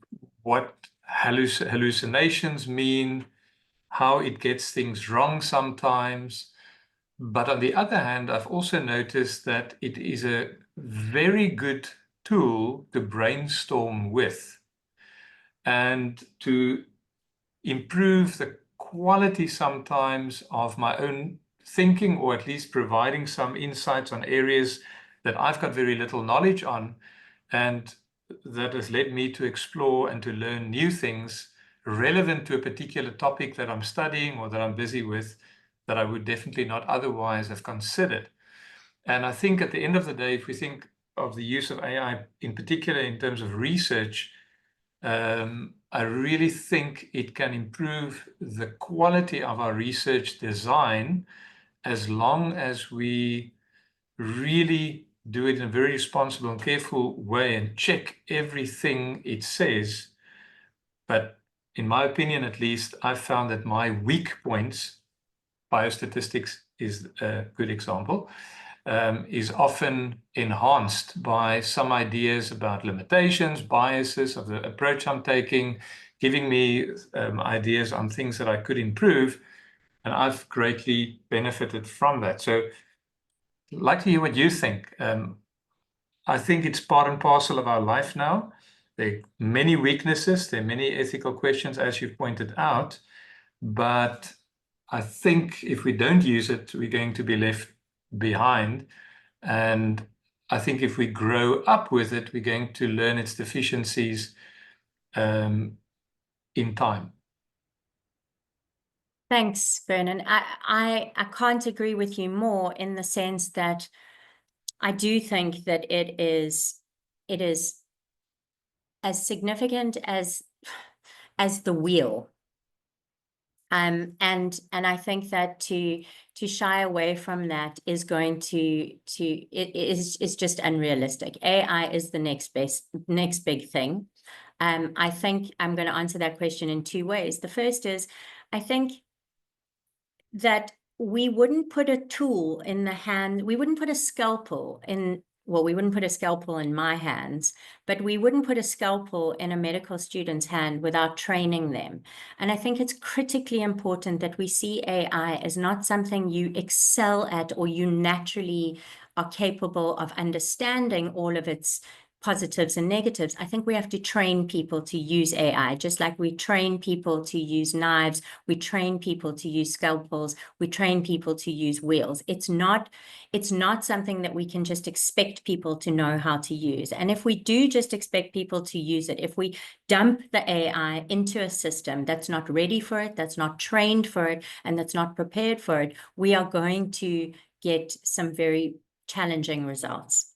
hallucinations mean, how it gets things wrong sometimes. But on the other hand, I've also noticed that it is a very good tool to brainstorm with and to improve the quality sometimes of my own thinking, or at least providing some insights on areas that I've got very little knowledge on, and that has led me to explore and to learn new things relevant to a particular topic that I'm studying or that I'm busy with, that I would definitely not otherwise have considered. And I think at the end of the day, if we think of the use of AI in particular in terms of research, I really think it can improve the quality of our research design, as long as we really do it in a very responsible and careful way and check everything it says. But in my opinion, at least, I've found that my weak points, biostatistics is a good example, is often enhanced by some ideas about limitations, biases of the approach I'm taking, giving me ideas on things that I could improve, and I've greatly benefited from that. So I'd like to hear what you think. I think it's part and parcel of our life now. There are many weaknesses, there are many ethical questions, as you've pointed out, but I think if we don't use it, we're going to be left behind. And I think if we grow up with it, we're going to learn its deficiencies in time. Thanks, Vernon. I can't agree with you more, in the sense that I do think that it is as significant as the wheel. And I think that to shy away from that is going it is just unrealistic. AI is the next big thing. I think I'm going to answer that question in two ways. The first is, I think that we wouldn't put a tool in the hand, we wouldn't put a scalpel in, well, we wouldn't put a scalpel in my hands, but we wouldn't put a scalpel in a medical student's hand without training them. And I think it's critically important that we see AI as not something you excel at or you naturally are capable of understanding all of its positives and negatives. I think we have to train people to use AI, just like we train people to use knives, we train people to use scalpels, we train people to use wheels. It's not something that we can just expect people to know how to use. And if we do just expect people to use it, if we dump the AI into a system that's not ready for it, that's not trained for it, and that's not prepared for it, we are going to get some very challenging results.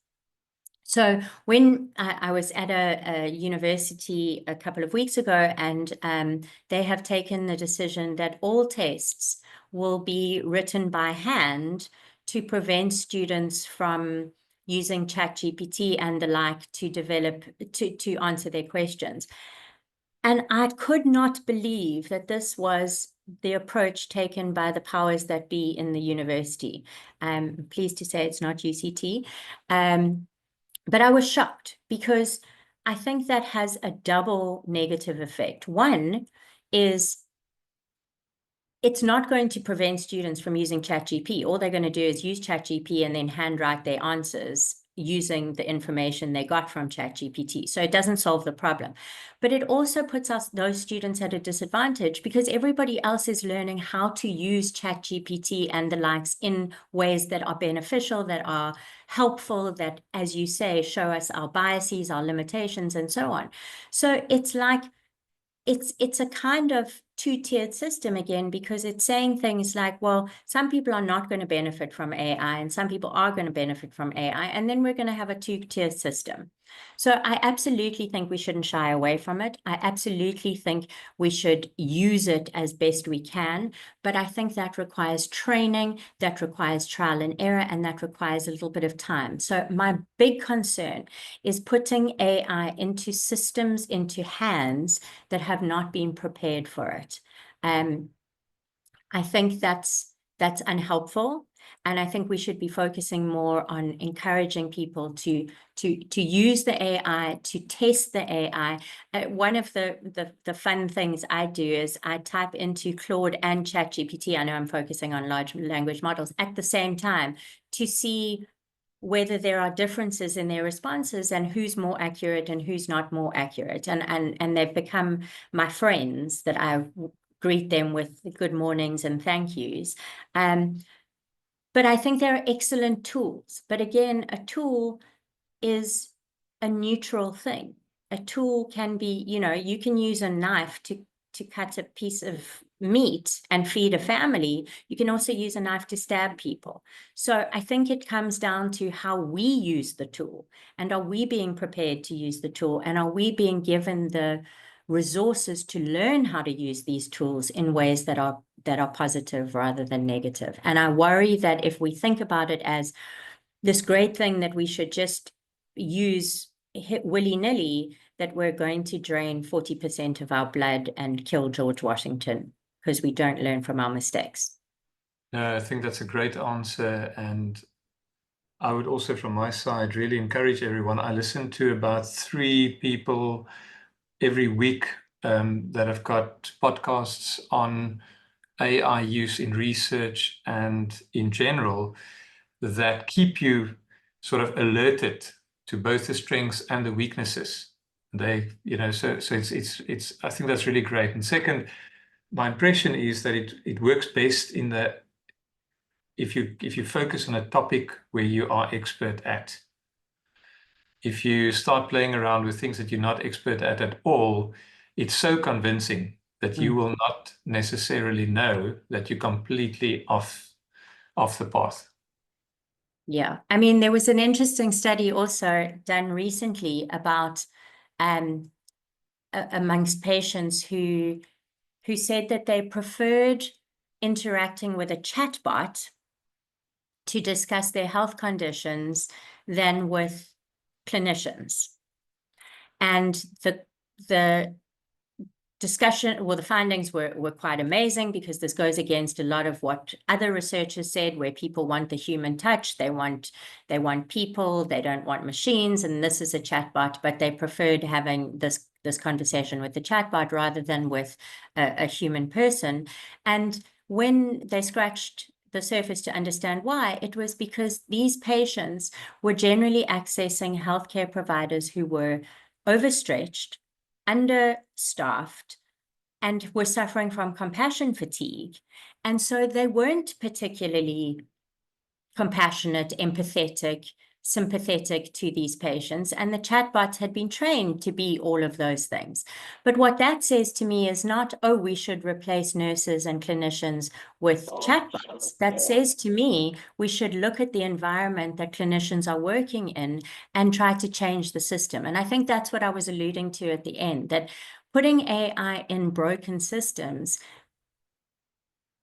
So when I was at a university a couple of weeks ago, and they have taken the decision that all tests will be written by hand to prevent students from using ChatGPT and the like to answer their questions. And I could not believe that this was the approach taken by the powers that be in the university. I'm pleased to say it's not UCT. But I was shocked, because I think that has a double negative effect. One is, it's not going to prevent students from using ChatGPT. All they're going to do is use ChatGPT and then handwrite their answers using the information they got from ChatGPT. So it doesn't solve the problem. But it also puts those students at a disadvantage, because everybody else is learning how to use ChatGPT and the likes in ways that are beneficial, that are helpful, that, as you say, show us our biases, our limitations, and so on. So it's like, it's a kind of two-tiered system again, because it's saying things like, well, some people are not going to benefit from AI and some people are going to benefit from AI, and then we're going to have a two-tier system. So I absolutely think we shouldn't shy away from it. I absolutely think we should use it as best we can, but I think that requires training, that requires trial and error, and that requires a little bit of time. So my big concern is putting AI into systems, into hands that have not been prepared for it. I think that's unhelpful. And I think we should be focusing more on encouraging people to use the AI, to test the AI. One of the fun things I do is I type into Claude and ChatGPT. I know I'm focusing on large language models at the same time to see whether there are differences in their responses and who's more accurate and who's not more accurate. And they've become my friends that I greet them with good mornings and thank yous. But I think they're excellent tools. But again, a tool is a neutral thing. A tool can be, you can use a knife to cut a piece of meat and feed a family. You can also use a knife to stab people. So I think it comes down to how we use the tool, and are we being prepared to use the tool, and are we being given the resources to learn how to use these tools in ways that are positive rather than negative. And I worry that if we think about it as this great thing that we should just use willy-nilly, that we're going to drain 40% of our blood and kill George Washington because we don't learn from our mistakes. No, I think that's a great answer. And I would also, from my side, really encourage everyone. I listen to about 3 people every week that have got podcasts on AI use in research and in general that keep you sort of alerted to both the strengths and the weaknesses. They, so it's I think that's really great. And second, my impression is that it works best in if you focus on a topic where you are expert at. If you start playing around with things that you're not expert at all, it's so convincing that you will not necessarily know that you're completely off the path. Yeah, I mean, there was an interesting study also done recently about amongst patients who said that they preferred interacting with a chatbot to discuss their health conditions than with clinicians. And the discussion, well, the findings were quite amazing, because this goes against a lot of what other researchers said, where people want the human touch, they want people, they don't want machines, and this is a chatbot, but they preferred having this conversation with the chatbot rather than with a human person. And when they scratched the surface to understand why, it was because these patients were generally accessing healthcare providers who were overstretched, understaffed, and were suffering from compassion fatigue. And so they weren't particularly compassionate, empathetic, sympathetic to these patients. And the chatbots had been trained to be all of those things. But what that says to me is not, oh, we should replace nurses and clinicians with chatbots. That says to me, we should look at the environment that clinicians are working in and try to change the system. And I think that's what I was alluding to at the end, that putting AI in broken systems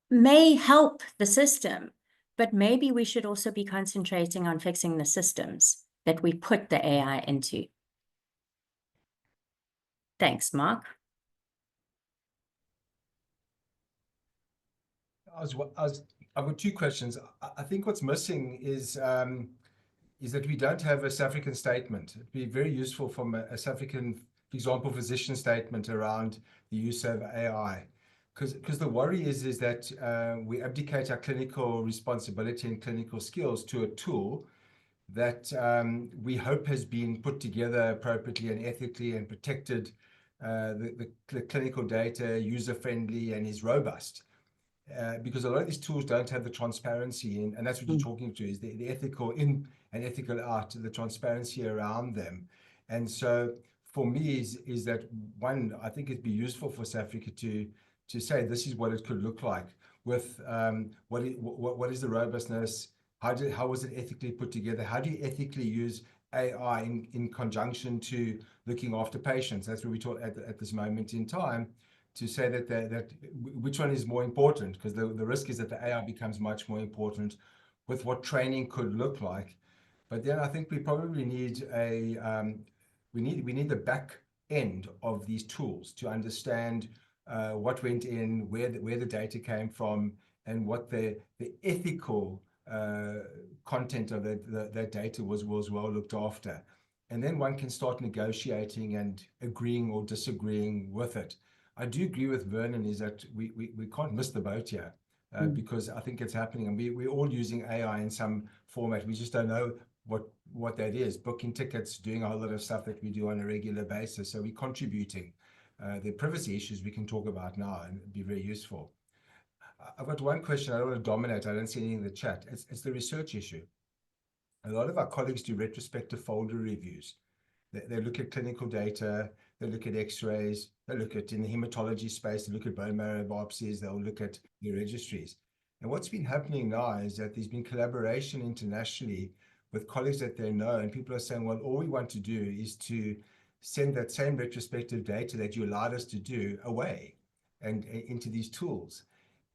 may help the system, but maybe we should also be concentrating on fixing the systems that we put the AI into. Thanks, Marc. I've got 2 questions. I think what's missing is that we don't have a South African statement. It'd be very useful from a South African, for example, physician statement around the use of AI. Because the worry is that we abdicate our clinical responsibility and clinical skills to a tool that we hope has been put together appropriately and ethically and protected the clinical data, user-friendly, and is robust. Because a lot of these tools don't have the transparency in, and that's what you're talking to, is the ethical in and ethical out, the transparency around them. And so for me is that, one, I think it'd be useful for South Africa to say this is what it could look like with what is the robustness, how was it ethically put together, how do you ethically use AI in conjunction to looking after patients. That's what we talk at this moment in time, to say that which one is more important, because the risk is that the AI becomes much more important with what training could look like. But then I think we probably need we need the back end of these tools to understand what went in, where the data came from, and what the ethical content of that data was well looked after. And then one can start negotiating and agreeing or disagreeing with it. I do agree with Vernon is that we can't miss the boat here, because I think it's happening, and we're all using AI in some format. We just don't know what that is. Booking tickets, doing a whole lot of stuff that we do on a regular basis. So we're contributing. The privacy issues we can talk about now and be very useful. I've got one question. I don't want to dominate. I don't see anything in the chat. It's the research issue. A lot of our colleagues do retrospective folder reviews. They look at clinical data, they look at x-rays, they look at, in the hematology space, they look at bone marrow biopsies, they'll look at the registries. And what's been happening now is that there's been collaboration internationally with colleagues that they know, and people are saying, well, all we want to do is to send that same retrospective data that you allowed us to do away and into these tools.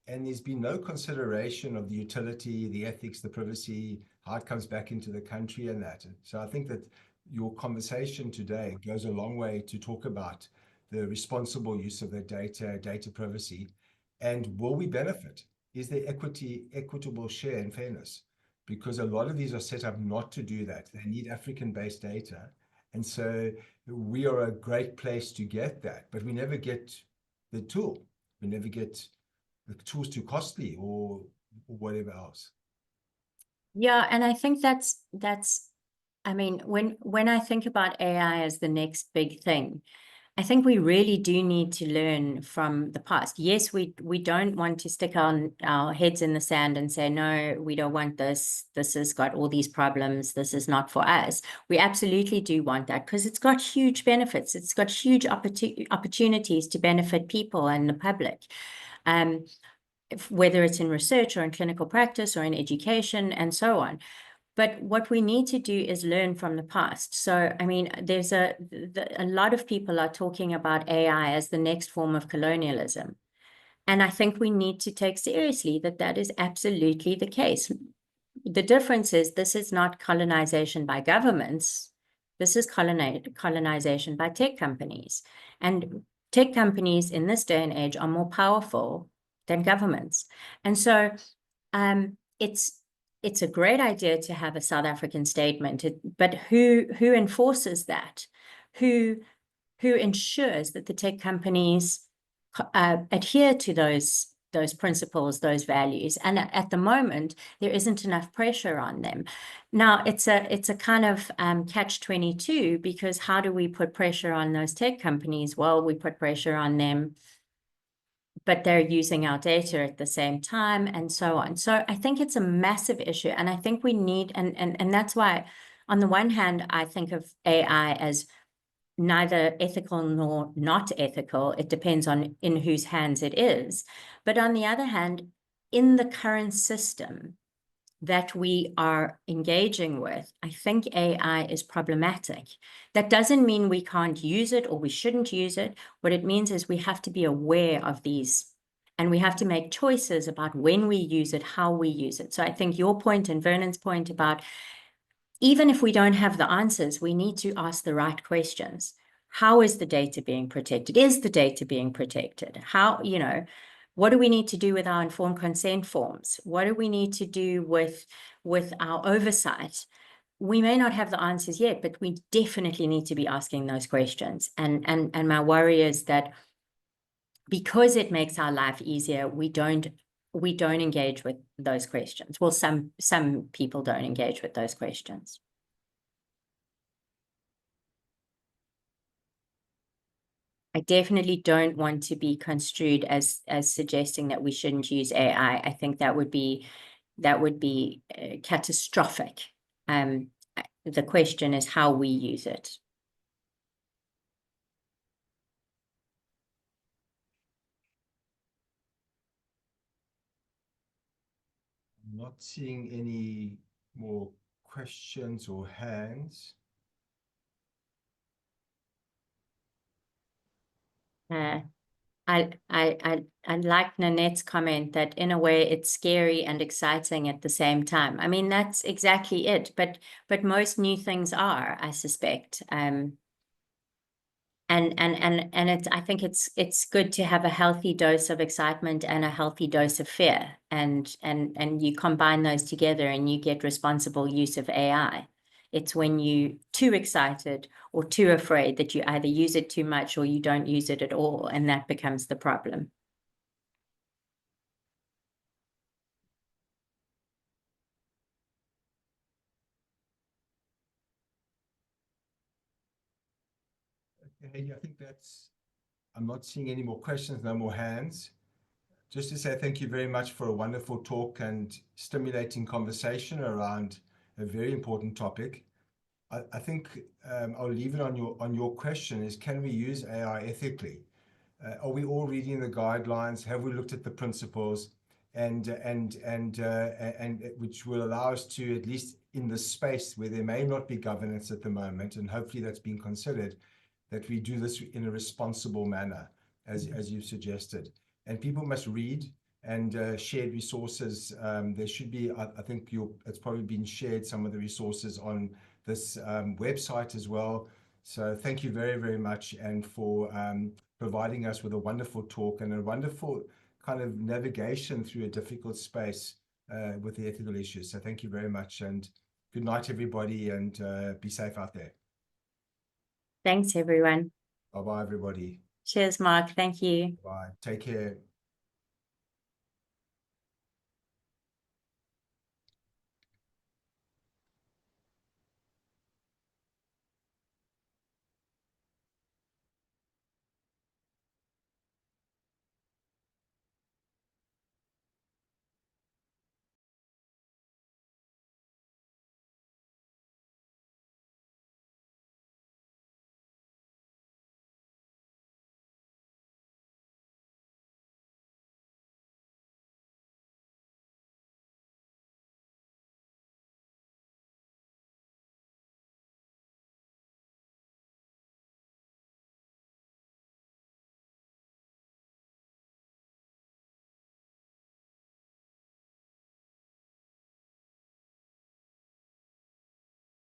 And there's been no consideration of the utility, the ethics, the privacy, how it comes back into the country and that. So I think that your conversation today goes a long way to talk about the responsible use of the data privacy, and will we benefit? Is there equitable share and fairness? Because a lot of these are set up not to do that. They need African-based data. And so we are a great place to get that, but we never get the tool. We never get the tool's too costly or whatever else. Yeah, and I think that's I mean, when I think about AI as the next big thing, I think we really do need to learn from the past. Yes, we don't want to stick our heads in the sand and say, no, we don't want this. This has got all these problems. This is not for us. We absolutely do want that because it's got huge benefits. It's got huge opportunities to benefit people and the public. Whether it's in research or in clinical practice or in education and so on. But what we need to do is learn from the past. So, I mean, there's a lot of people are talking about AI as the next form of colonialism. And I think we need to take seriously that is absolutely the case. The difference is this is not colonization by governments. This is colonization by tech companies. And tech companies in this day and age are more powerful than governments. And so it's a great idea to have a South African statement, but who enforces that? Who ensures that the tech companies adhere to those principles, those values? And at the moment, there isn't enough pressure on them. Now, it's a kind of catch-22, because how do we put pressure on those tech companies? Well, we put pressure on them, but they're using our data at the same time and so on. So I think it's a massive issue. And I think we need, and that's why, on the one hand, I think of AI as neither ethical nor not ethical. It depends on in whose hands it is. But on the other hand, in the current system that we are engaging with, I think AI is problematic. That doesn't mean we can't use it or we shouldn't use it. What it means is we have to be aware of these, and we have to make choices about when we use it, how we use it. So I think your point and Vernon's point about, even if we don't have the answers, we need to ask the right questions. How is the data being protected? Is the data being protected? How, what do we need to do with our informed consent forms? What do we need to do with our oversight? We may not have the answers yet, but we definitely need to be asking those questions. And my worry is that because it makes our life easier, we don't engage with those questions. Well, some people don't engage with those questions. I definitely don't want to be construed as suggesting that we shouldn't use AI. I think that would be catastrophic. The question is how we use it. I'm not seeing any more questions or hands. I like Nanette's comment that in a way it's scary and exciting at the same time. I mean, that's exactly it. But most new things are, I suspect. And And I think it's good to have a healthy dose of excitement and a healthy dose of fear, and you combine those together and you get responsible use of AI. It's when you're too excited or too afraid that you either use it too much or you don't use it at all, and that becomes the problem. Heidi, I think I'm not seeing any more questions, no more hands. Just to say thank you very much for a wonderful talk and stimulating conversation around a very important topic. I think I'll leave it on your question is, can we use AI ethically? Are we all reading the guidelines? Have we looked at the principles? And which will allow us to, at least in the space where there may not be governance at the moment, and hopefully that's been considered, that we do this in a responsible manner, as you've suggested. And people must read and shared resources. There should be, I think it's probably been shared, some of the resources on this website as well. So thank you very, very much, and for providing us with a wonderful talk and a wonderful kind of navigation through a difficult space with the ethical issues. So thank you very much, and good night, everybody, and be safe out there. Thanks, everyone. Bye-bye, everybody. Cheers, Mark. Thank you. Bye. Take care.